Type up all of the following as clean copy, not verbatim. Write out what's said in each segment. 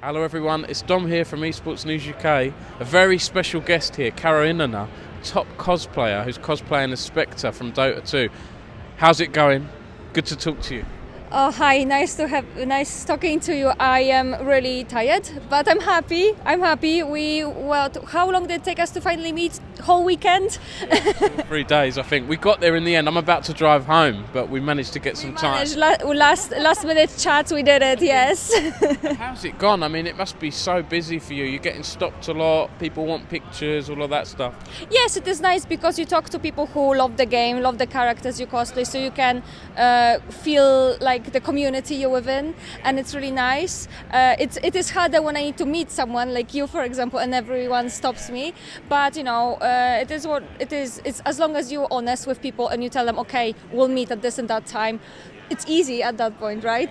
Hello everyone, it's Dom here from Esports News UK. A very special guest here, Karoinna, top cosplayer who's cosplaying as Spectre from Dota 2. How's it going? Good to talk to you. Oh, hi, nice talking to you. I am really tired, but I'm happy. How long did it take us to finally meet? Whole weekend? 3 days, I think. We got there in the end. I'm about to drive home, but we managed to get some time. Last minute chats, we did it, yes. How's it gone? I mean, it must be so busy for you. You're getting stopped a lot. People want pictures, all of that stuff. Yes, it is nice because you talk to people who love the game, love the characters you cosplay, so you can feel like the community you're within, and it's really nice. It is harder when I need to meet someone like you, for example, and everyone stops me. But it is what it is. It's as long as you're honest with people and you tell them, okay, we'll meet at this and that time. It's easy at that point, right?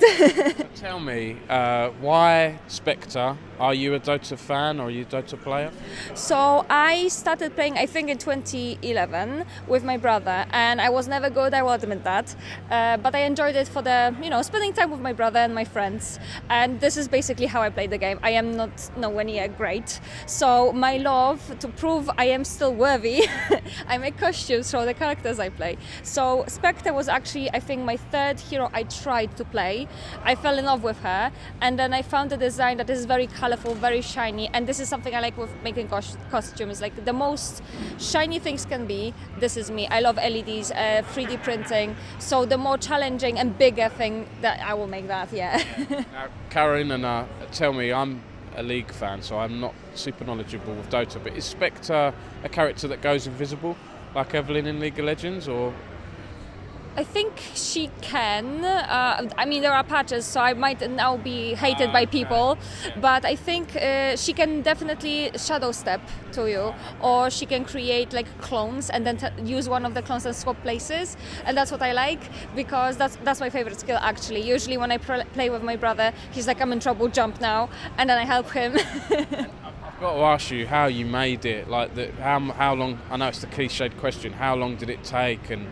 Tell me, why Spectre? Are you a Dota fan or are you a Dota player? So I started playing, I think, in 2011 with my brother, and I was never good, I will admit that. But I enjoyed it for the, spending time with my brother and my friends. And this is basically how I play the game. I am not nowhere near great. So my love, to prove I am still worthy, I make costumes for the characters I play. So Spectre was actually, I think, my third hero I tried to play. I fell in love with her, and then I found a design that is very colorful, very shiny, and this is something I like with making costumes. Like the most shiny things can be, this is me. I love LEDs, 3D printing, so the more challenging and bigger thing, that I will make that, yeah. Now, Karoinna, tell me, I'm a League fan, so I'm not super knowledgeable with Dota, but is Spectre a character that goes invisible, like Evelyn in League of Legends, or...? I think she can. There are patches, so I might now be hated by people. But I think she can definitely shadow step to you, or she can create like clones and then use one of the clones and swap places. And that's what I like, because that's my favorite skill actually. Usually when I play with my brother, he's like, I'm in trouble, jump now, and then I help him. I've got to ask you how you made it. Like how long? I know it's the cliched question. How long did it take, and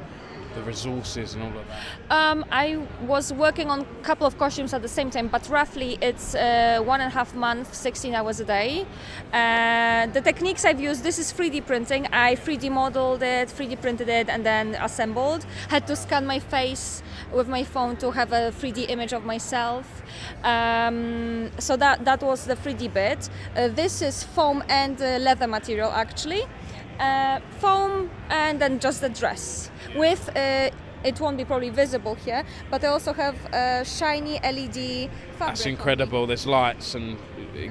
the resources and all of that? I was working on a couple of costumes at the same time, but roughly it's 1.5 months, 16 hours a day. The techniques I've used, this is 3D printing. I 3D modeled it, 3D printed it, and then assembled. Had to scan my face with my phone to have a 3D image of myself. So that was the 3D bit. This is foam and leather material actually. Foam and then just the dress with it won't be probably visible here, but I also have shiny LED fabric. That's incredible. There's lights and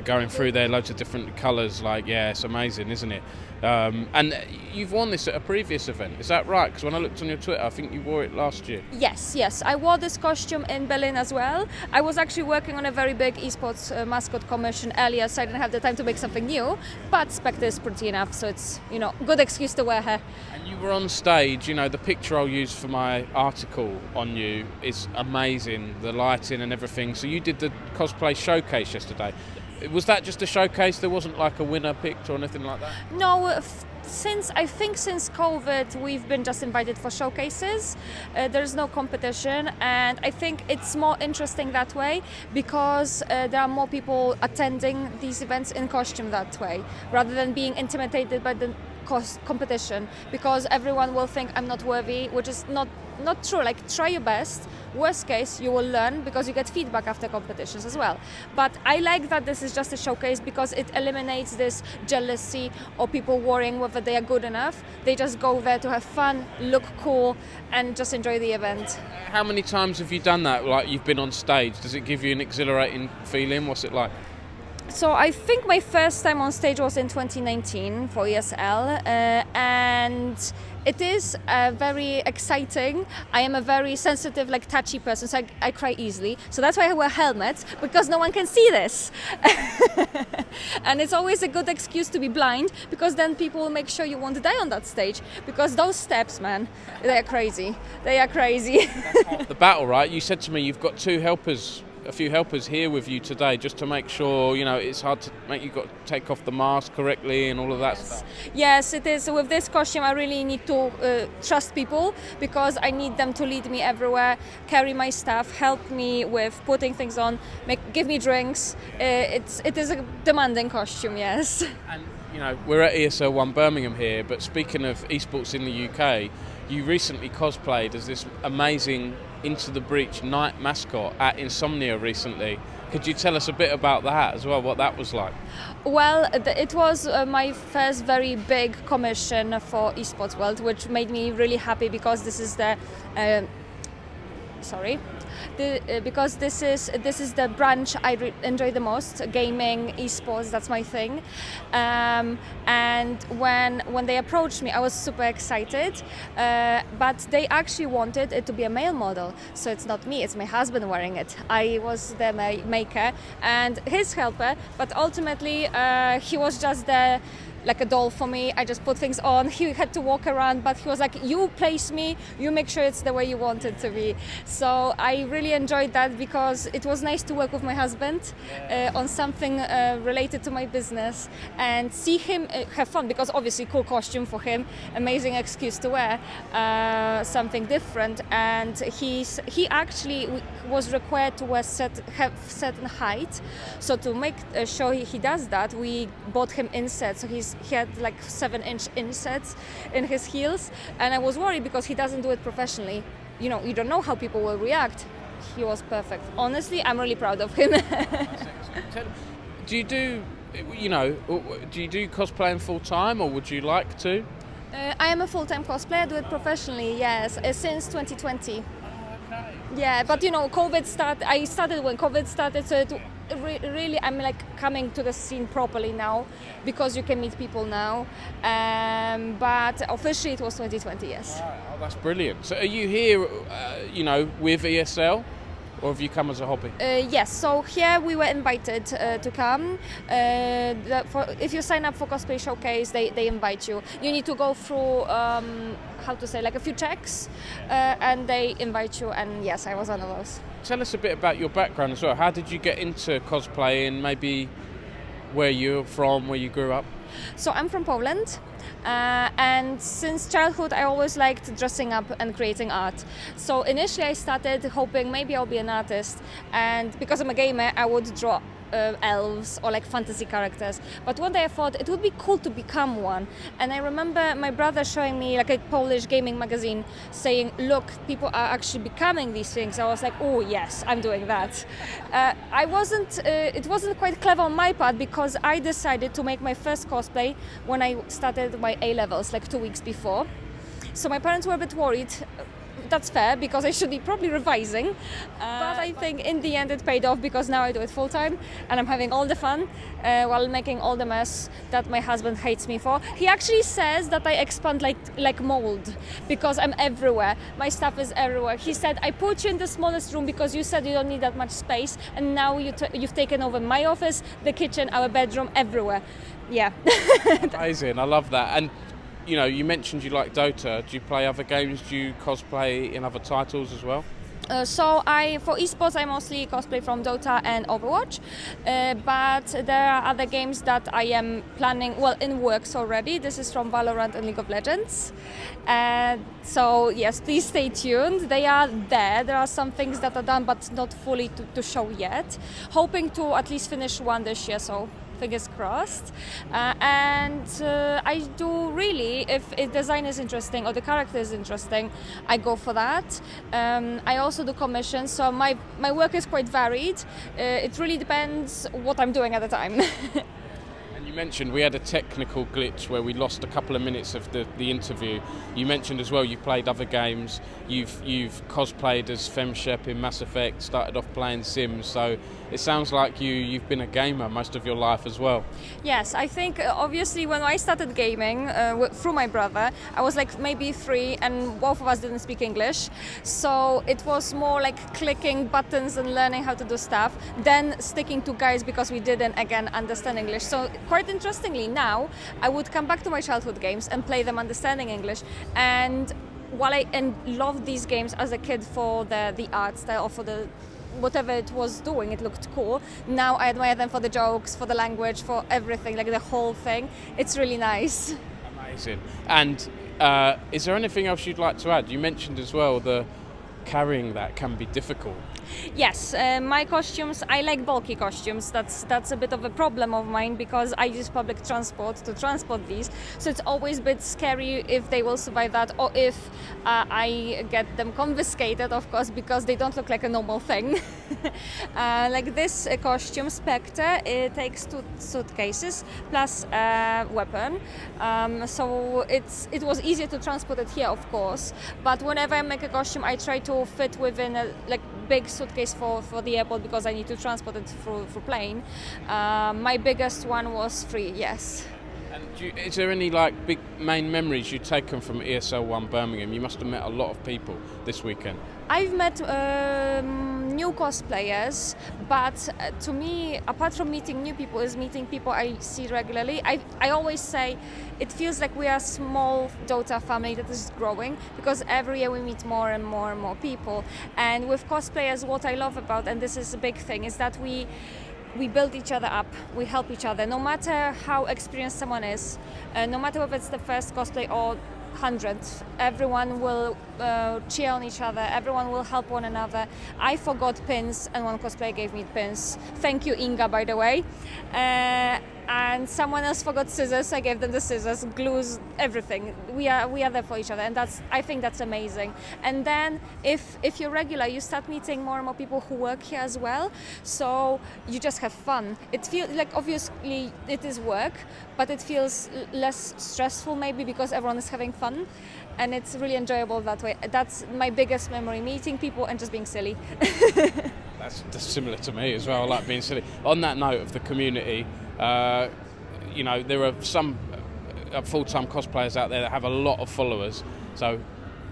going through there, loads of different colours. Like, yeah, it's amazing, isn't it? And you've worn this at a previous event, is that right? Because when I looked on your Twitter, I think you wore it last year. Yes, I wore this costume in Berlin as well. I was actually working on a very big esports mascot commission earlier, so I didn't have the time to make something new, but Spectre is pretty enough, so it's, good excuse to wear her. And you were on stage, the picture I'll use for my article on you is amazing, the lighting and everything. So you did the cosplay showcase yesterday. Was that just a showcase? There wasn't like a winner picked or anything like that? No, since COVID, we've been just invited for showcases. There's no competition, and I think it's more interesting that way because there are more people attending these events in costume that way, rather than being intimidated by the competition, because everyone will think I'm not worthy, which is not true. Like, try your best. Worst case, you will learn because you get feedback after competitions as well. But I like that this is just a showcase because it eliminates this jealousy or people worrying whether they are good enough. They just go there to have fun, look cool, and just enjoy the event. How many times have you done that? Like, you've been on stage. Does it give you an exhilarating feeling? What's it like? So I think my first time on stage was in 2019 for ESL, and it is very exciting. I am a very sensitive, touchy person, so I cry easily. So that's why I wear helmets, because no one can see this. And it's always a good excuse to be blind, because then people will make sure you won't die on that stage. Because those steps, man, they are crazy. They are crazy. That's half the battle, right? You said to me you've got 2 helpers a few helpers here with you today, just to make sure, it's hard to make you got to take off the mask correctly and all of that stuff. Yes, it is. With this costume, I really need to trust people, because I need them to lead me everywhere, carry my stuff, help me with putting things on, give me drinks. It is a demanding costume, yes. And we're at ESL One Birmingham here, but speaking of esports in the UK, you recently cosplayed as this amazing Into the Breach night mascot at Insomnia recently. Could you tell us a bit about that as well, what that was like? Well, it was my first very big commission for Esports World, which made me really happy, because this is because this is the branch I enjoy the most, gaming, esports, that's my thing. And when they approached me, I was super excited, but they actually wanted it to be a male model, so it's not me, it's my husband wearing it. I was the maker and his helper, but ultimately he was just there like a doll for me. I just put things on. He had to walk around, but he was like, you place me, you make sure it's the way you want it to be. So I really enjoyed that, because it was nice to work with my husband on something related to my business and see him have fun, because obviously cool costume for him, amazing excuse to wear something different. And he actually was required to have certain height, so to make sure he does that, we bought him insets. So he had like 7-inch insets in his heels, and I was worried because he doesn't do it professionally. You don't know how people will react. He was perfect. Honestly, I'm really proud of him. Do you do cosplaying full time, or would you like to? I am a full-time cosplayer. I do it professionally, yes, since 2020. Yeah, but COVID started. I started when COVID started, so really I'm like coming to the scene properly now, because you can meet people now. But officially it was 2020, yes. Oh, that's brilliant. So are you here, with ESL? Or have you come as a hobby? Yes, so here we were invited to come. If you sign up for Cosplay Showcase, they invite you. You need to go through, like a few checks, and they invite you, and yes, I was one of those. Tell us a bit about your background as well. How did you get into cosplay, and maybe where you're from, where you grew up? So I'm from Poland. And since childhood I always liked dressing up and creating art. So initially I started hoping maybe I'll be an artist, and because I'm a gamer I would draw elves or like fantasy characters. But one day I thought it would be cool to become one, and I remember my brother showing me like a Polish gaming magazine saying, look, people are actually becoming these things. I was like, oh yes, I'm doing that. It wasn't quite clever on my part, because I decided to make my first cosplay when I started my A-levels, like 2 weeks before. So my parents were a bit worried. That's fair, because I should be probably revising, but I think in the end it paid off, because now I do it full time and I'm having all the fun while making all the mess that my husband hates me for. He actually says that I expand like mold, because I'm everywhere. My stuff is everywhere. He said, I put you in the smallest room because you said you don't need that much space, and now you've taken over my office, the kitchen, our bedroom, everywhere. Yeah. Amazing, I love that. And you mentioned you like Dota. Do you play other games? Do you cosplay in other titles as well? For esports, I mostly cosplay from Dota and Overwatch, but there are other games that I am planning, in works already. This is from Valorant and League of Legends. So yes, please stay tuned. They are there. There are some things that are done, but not fully to show yet. Hoping to at least finish one this year, so fingers crossed. I do really, if design is interesting or the character is interesting, I go for that. I also do commissions, so my work is quite varied. It really depends what I'm doing at the time. You mentioned we had a technical glitch where we lost a couple of minutes of the interview. You mentioned as well you played other games. You've cosplayed as FemShep in Mass Effect, started off playing Sims, so it sounds like you've been a gamer most of your life as well. Yes, I think obviously when I started gaming through my brother, I was like maybe 3 and both of us didn't speak English, so it was more like clicking buttons and learning how to do stuff than sticking to guys because we didn't again understand English. So quite interestingly, now I would come back to my childhood games and play them understanding English, and while I loved these games as a kid for the art style or for the whatever it was doing, it looked cool. Now I admire them for the jokes, for the language, for everything, like the whole thing. It's really nice. Amazing. And is there anything else you'd like to add? You mentioned as well the carrying that can be difficult. Yes, my costumes, I like bulky costumes. That's a bit of a problem of mine because I use public transport to transport these. So it's always a bit scary if they will survive that, or if I get them confiscated, of course, because they don't look like a normal thing. Like this costume, Spectre, it takes 2 suitcases plus a weapon. So it was easier to transport it here, of course. But whenever I make a costume, I try to fit within a big suitcase for the airport because I need to transport it through plane. My biggest one was 3, yes. And is there any big main memories you've taken from ESL One Birmingham? You must have met a lot of people this weekend. I've met new cosplayers, but to me, apart from meeting new people, is meeting people I see regularly. I always say it feels like we are a small Dota family that is growing because every year we meet more and more and more people. And with cosplayers, what I love about, and this is a big thing, is that we build each other up, we help each other, no matter how experienced someone is, no matter whether it's the first cosplay or 100th, everyone will cheer on each other, everyone will help one another. I forgot pins and one cosplayer gave me pins. Thank you, Inga, by the way. And someone else forgot scissors, I gave them the scissors, glues, everything. We are there for each other, and I think that's amazing. And then if you're regular, you start meeting more and more people who work here as well, so you just have fun. It feels like, obviously it is work, but it feels less stressful maybe because everyone is having fun, and it's really enjoyable that way. That's my biggest memory, meeting people and just being silly. That's similar to me as well. I like being silly. On that note of the community, there are some full-time cosplayers out there that have a lot of followers. So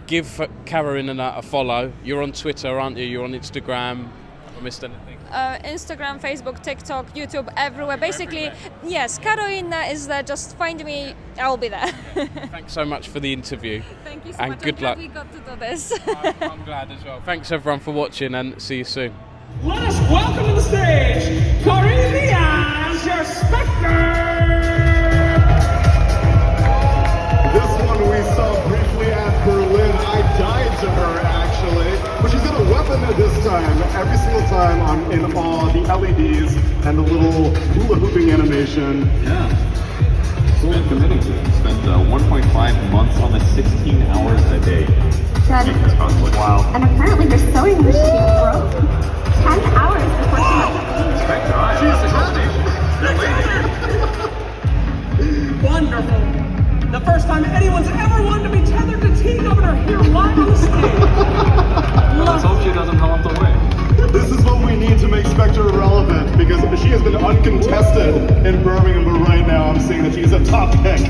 give Karoinna a follow. You're on Twitter, aren't you? You're on Instagram. Have I missed anything? Instagram, Facebook, TikTok, YouTube, everywhere. Basically, yes, Karoinna is there. Just find me, I will be there. Thanks so much for the interview. Thank you so and much. Good luck. We got to do this. I'm glad as well. Thanks everyone for watching, and see you soon. Let us welcome to the stage, Karoinna as your Spectre! This one we saw briefly at Berlin. I died to her, actually. But she's got a weapon this time, every single time in all the LEDs and the little hula hooping animation. Yeah. Spent committing to it. Spent 1.5 months on the 16 hours a day. Making this cosplay. Wow. And apparently your sewing machine broke 10 hours before she went to leave. Spectre, Wonderful. The first time anyone's ever wanted to be tethered to T-Governor here live on the stage. Let's hope she doesn't hop the way. This is what we need to make Spectre relevant, because she has been uncontested in Birmingham, but right now I'm seeing that she is a top pick